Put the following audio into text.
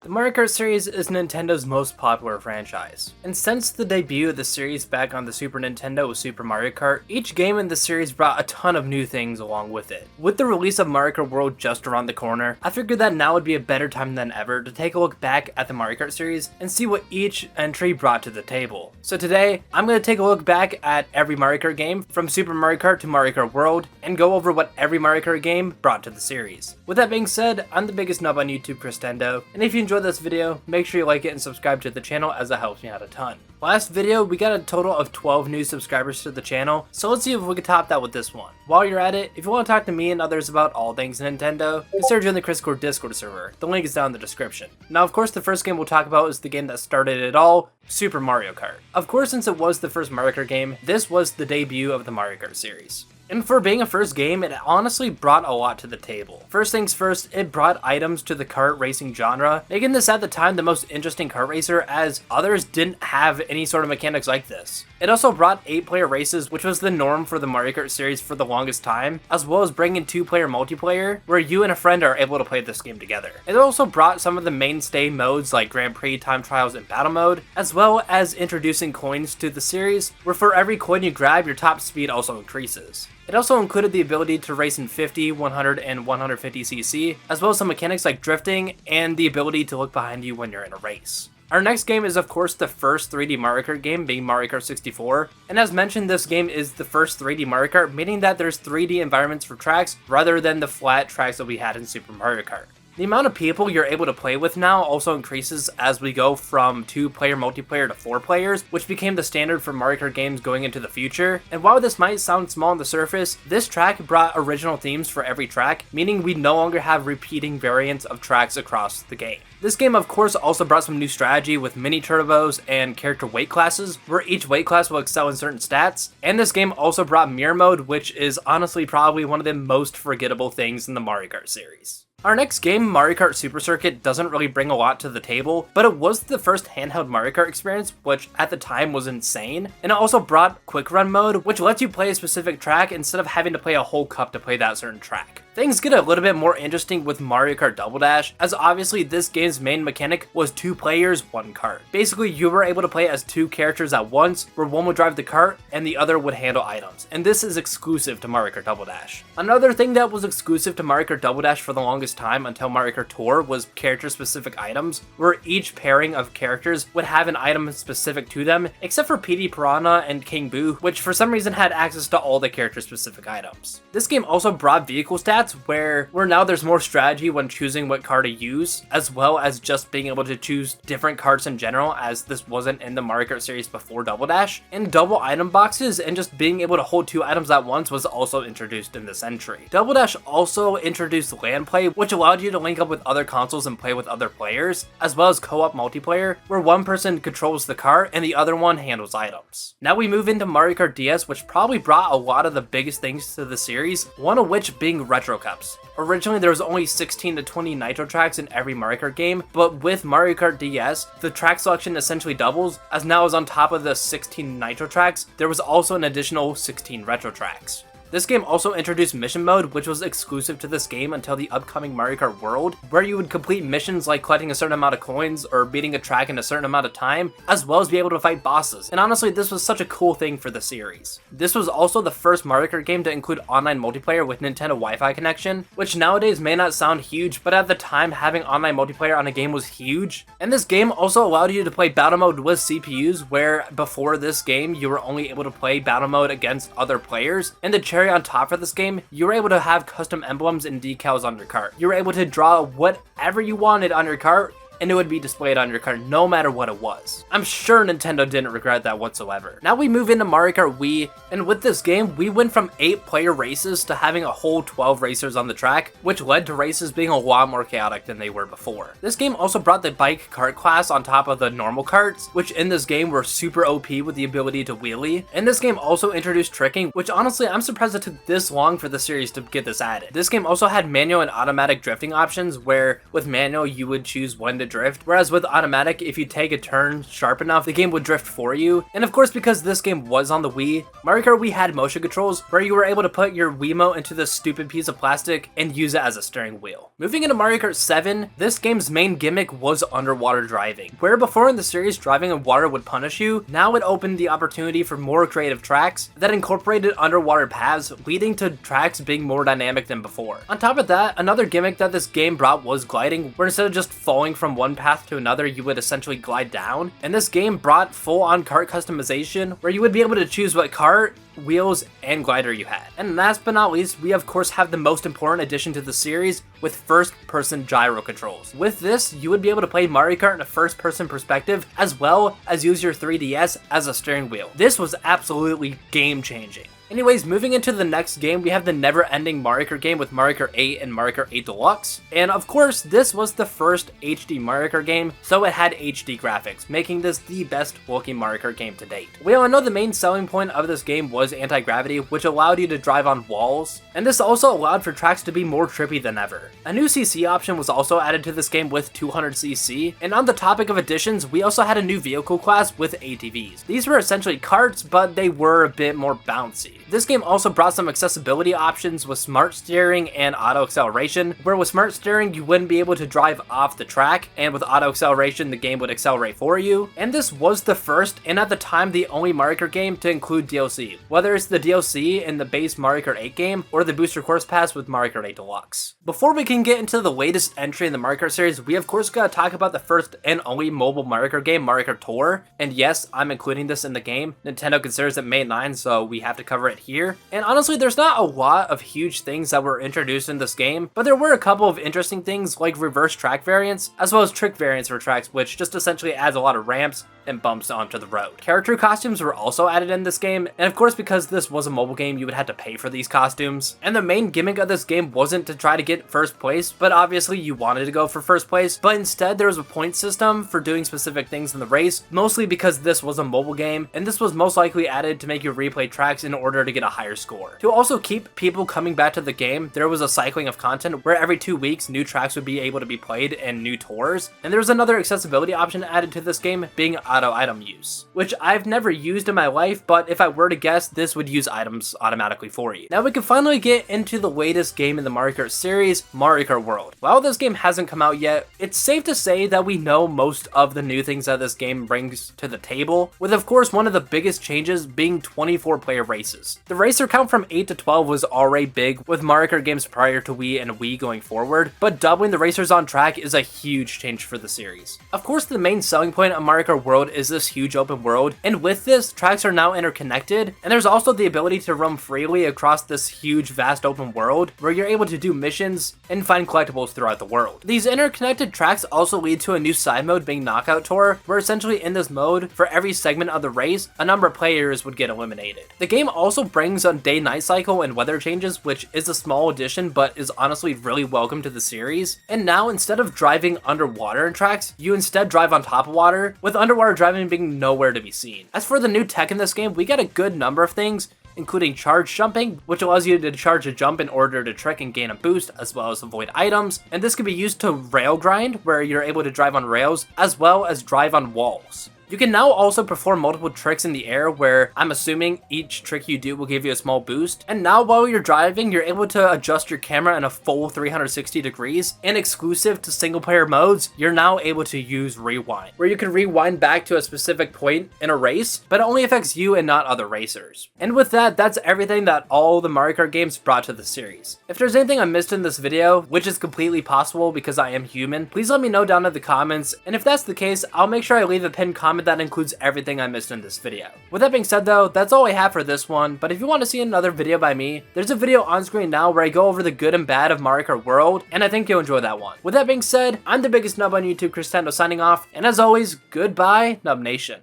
The Mario Kart series is Nintendo's most popular franchise, and since the debut of the series back on the Super Nintendo with Super Mario Kart, each game in the series brought a ton of new things along with it. With the release of Mario Kart World just around the corner, I figured that now would be a better time than ever to take a look back at the Mario Kart series and see what each entry brought to the table. So today, I'm going to take a look back at every Mario Kart game from Super Mario Kart to Mario Kart World and go over what every Mario Kart game brought to the series. With that being said, I'm the biggest nub on YouTube, Christendo, and if you enjoyed this video, make sure you like it and subscribe to the channel as it helps me out a ton. Last video, we got a total of 12 new subscribers to the channel, so let's see if we can top that with this one. While you're at it, if you want to talk to me and others about all things Nintendo, consider joining the Chris Discord server. The link is down in the description. Now, of course, the first game we'll talk about is the game that started it all, Super Mario Kart. Of course, since it was the first Mario Kart game, this was the debut of the Mario Kart series. And for being a first game, it honestly brought a lot to the table. First things first, it brought items to the kart racing genre, making this at the time the most interesting kart racer as others didn't have any sort of mechanics like this. It also brought 8-player races, which was the norm for the Mario Kart series for the longest time, as well as bringing 2-player multiplayer, where you and a friend are able to play this game together. It also brought some of the mainstay modes like Grand Prix, Time Trials, and Battle Mode, as well as introducing coins to the series, where for every coin you grab, your top speed also increases. It also included the ability to race in 50, 100, and 150cc, as well as some mechanics like drifting and the ability to look behind you when you're in a race. Our next game is of course the first 3D Mario Kart game, being Mario Kart 64, and as mentioned, this game is the first 3D Mario Kart, meaning that there's 3D environments for tracks rather than the flat tracks that we had in Super Mario Kart. The amount of people you're able to play with now also increases as we go from 2-player multiplayer to 4 players, which became the standard for Mario Kart games going into the future. And while this might sound small on the surface, this track brought original themes for every track, meaning we no longer have repeating variants of tracks across the game. This game of course also brought some new strategy with mini turbos and character weight classes, where each weight class will excel in certain stats, and this game also brought mirror mode, which is honestly probably one of the most forgettable things in the Mario Kart series. Our next game, Mario Kart Super Circuit, doesn't really bring a lot to the table, but it was the first handheld Mario Kart experience, which at the time was insane, and it also brought Quick Run mode, which lets you play a specific track instead of having to play a whole cup to play that certain track. Things get a little bit more interesting with Mario Kart Double Dash, as obviously this game's main mechanic was 2 players, 1 cart. Basically, you were able to play as 2 characters at once, where one would drive the cart and the other would handle items, and this is exclusive to Mario Kart Double Dash. Another thing that was exclusive to Mario Kart Double Dash for the longest time until Mario Kart Tour was character-specific items, where each pairing of characters would have an item specific to them, except for Petey Piranha and King Boo, which for some reason had access to all the character-specific items. This game also brought vehicle stats, where now there's more strategy when choosing what car to use, as well as just being able to choose different carts in general, as this wasn't in the Mario Kart series before Double Dash. And double item boxes and just being able to hold 2 items at once was also introduced in this entry. Double Dash also introduced LAN play, which allowed you to link up with other consoles and play with other players, as well as co-op multiplayer, where one person controls the cart and the other one handles items. Now we move into Mario Kart DS, which probably brought a lot of the biggest things to the series, one of which being Retro Cups. Originally, there was only 16 to 20 Nitro tracks in every Mario Kart game, but with Mario Kart DS, the track selection essentially doubles, as now as on top of the 16 Nitro tracks, there was also an additional 16 Retro tracks. This game also introduced mission mode, which was exclusive to this game until the upcoming Mario Kart World, where you would complete missions like collecting a certain amount of coins or beating a track in a certain amount of time, as well as be able to fight bosses. And honestly, this was such a cool thing for the series. This was also the first Mario Kart game to include online multiplayer with Nintendo Wi-Fi connection, which nowadays may not sound huge, but at the time having online multiplayer on a game was huge. And this game also allowed you to play battle mode with CPUs, where before this game you were only able to play battle mode against other players, and the cherry on top for this game, you were able to have custom emblems and decals on your cart. You were able to draw whatever you wanted on your cart, and it would be displayed on your cart no matter what it was. I'm sure Nintendo didn't regret that whatsoever. Now we move into Mario Kart Wii, and with this game, we went from 8-player races to having a whole 12 racers on the track, which led to races being a lot more chaotic than they were before. This game also brought the bike kart class on top of the normal karts, which in this game were super OP with the ability to wheelie. And this game also introduced tricking, which honestly, I'm surprised it took this long for the series to get this added. This game also had manual and automatic drifting options, where with manual, you would choose when to drift, whereas with automatic, if you take a turn sharp enough, the game would drift for you. And of course, because this game was on the Wii, Mario Kart Wii had motion controls where you were able to put your Wiimote into this stupid piece of plastic and use it as a steering wheel. Moving into Mario Kart 7, this game's main gimmick was underwater driving. Where before in the series, driving in water would punish you, now it opened the opportunity for more creative tracks that incorporated underwater paths, leading to tracks being more dynamic than before. On top of that, another gimmick that this game brought was gliding, where instead of just falling from one path to another, you would essentially glide down. And this game brought full-on kart customization, where you would be able to choose what kart, wheels, and glider you had. And last but not least, we of course have the most important addition to the series with first-person gyro controls. With this, you would be able to play Mario Kart in a first-person perspective, as well as use your 3DS as a steering wheel. This was absolutely game-changing. Anyways, moving into the next game, we have the never-ending Mario Kart game with Mario Kart 8 and Mario Kart 8 Deluxe. And of course, this was the first HD Mario Kart game, so it had HD graphics, making this the best looking Mario Kart game to date. We all know the main selling point of this game was anti-gravity, which allowed you to drive on walls, and this also allowed for tracks to be more trippy than ever. A new CC option was also added to this game with 200cc, and on the topic of additions, we also had a new vehicle class with ATVs. These were essentially karts, but they were a bit more bouncy. This game also brought some accessibility options with smart steering and auto acceleration, where with smart steering you wouldn't be able to drive off the track, and with auto acceleration the game would accelerate for you. And this was the first, and at the time the only Mario Kart game to include DLC, whether it's the DLC in the base Mario Kart 8 game or the booster course pass with Mario Kart 8 Deluxe. Before we can get into the latest entry in the Mario Kart series, we of course gotta talk about the first and only mobile Mario Kart game, Mario Kart Tour. And yes, I'm including this in the game. Nintendo considers it May 9, so we have to cover it here. And honestly, there's not a lot of huge things that were introduced in this game, but there were a couple of interesting things like reverse track variants, as well as trick variants for tracks, which just essentially adds a lot of ramps and bumps onto the road. Character costumes were also added in this game, and of course because this was a mobile game, you would have to pay for these costumes. And the main gimmick of this game wasn't to try to get first place, but obviously you wanted to go for first place, but instead there was a point system for doing specific things in the race, mostly because this was a mobile game, and this was most likely added to make you replay tracks in order to get a higher score. To also keep people coming back to the game, there was a cycling of content where every 2 weeks new tracks would be able to be played and new tours, and there was another accessibility option added to this game being auto item use, which I've never used in my life, but if I were to guess, this would use items automatically for you. Now we can finally get into the latest game in the Mario Kart series, Mario Kart World. While this game hasn't come out yet, it's safe to say that we know most of the new things that this game brings to the table, with of course one of the biggest changes being 24 player races. The racer count from 8 to 12 was already big with Mario Kart games prior to Wii and Wii going forward, but doubling the racers on track is a huge change for the series. Of course, the main selling point of Mario Kart World is this huge open world, and with this, tracks are now interconnected, and there's also the ability to roam freely across this huge vast open world where you're able to do missions and find collectibles throughout the world. These interconnected tracks also lead to a new side mode being Knockout Tour, where essentially in this mode, for every segment of the race, a number of players would get eliminated. The game also brings a day-night cycle and weather changes, which is a small addition but is honestly really welcome to the series. And now instead of driving underwater in tracks, you instead drive on top of water, with underwater driving being nowhere to be seen. As for the new tech in this game, we get a good number of things, including charge jumping, which allows you to charge a jump in order to trick and gain a boost, as well as avoid items, and this can be used to rail grind, where you're able to drive on rails, as well as drive on walls. You can now also perform multiple tricks in the air, where I'm assuming each trick you do will give you a small boost. And now while you're driving, you're able to adjust your camera in a full 360 degrees, and exclusive to single player modes, you're now able to use rewind, where you can rewind back to a specific point in a race, but it only affects you and not other racers. And with that, that's everything that all the Mario Kart games brought to the series. If there's anything I missed in this video, which is completely possible because I am human, please let me know down in the comments, and if that's the case, I'll make sure I leave a pinned comment that includes everything I missed in this video. With that being said though, that's all I have for this one, but if you want to see another video by me, there's a video on screen now where I go over the good and bad of Mario Kart World, and I think you'll enjoy that one. With that being said, I'm the biggest nub on YouTube, Chris Tando, signing off, and as always, goodbye, Nub Nation.